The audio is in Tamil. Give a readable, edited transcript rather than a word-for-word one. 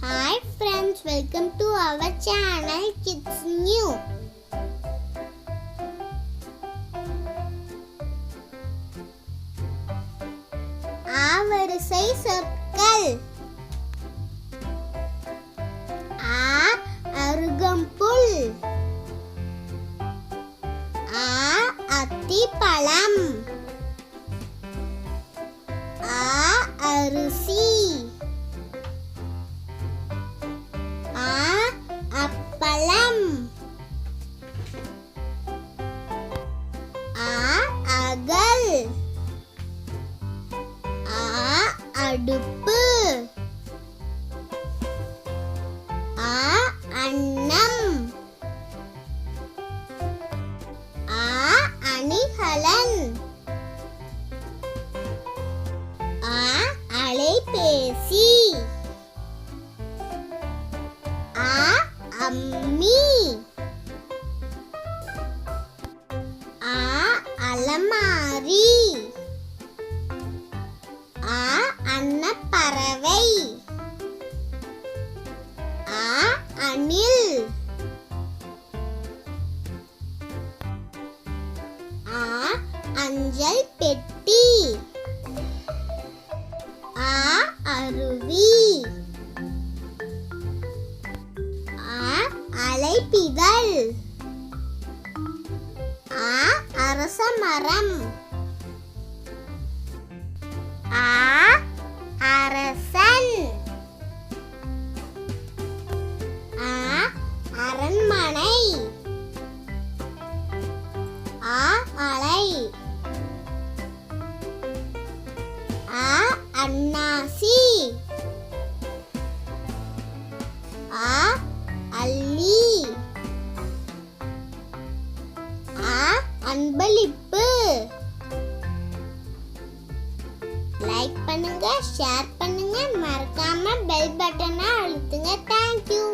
Hi friends, welcome to our channel Kids New. ஆவரிசை சொற்கள். அருகம்புல், அத்திப்பழம், அரிசி, அப்பளம், அகல், அடுப்பு, அன்னம், அணிகலன், அலைபேசி, அம்மி, அலமாரி, அன்னப்பறவை, அணில், அஞ்சல் பெட்டி, அருவி, அலைப்பிதழ், அரசமரம், அரசன், அரண்மனை, அலை, அன்னாசி, அல்லி, அன்பளிப்பு. லைக் பண்ணுங்க, ஷேர் பண்ணுங்க, மறக்காம பெல் பட்டனை அழுத்துங்க. தேங்க்யூ.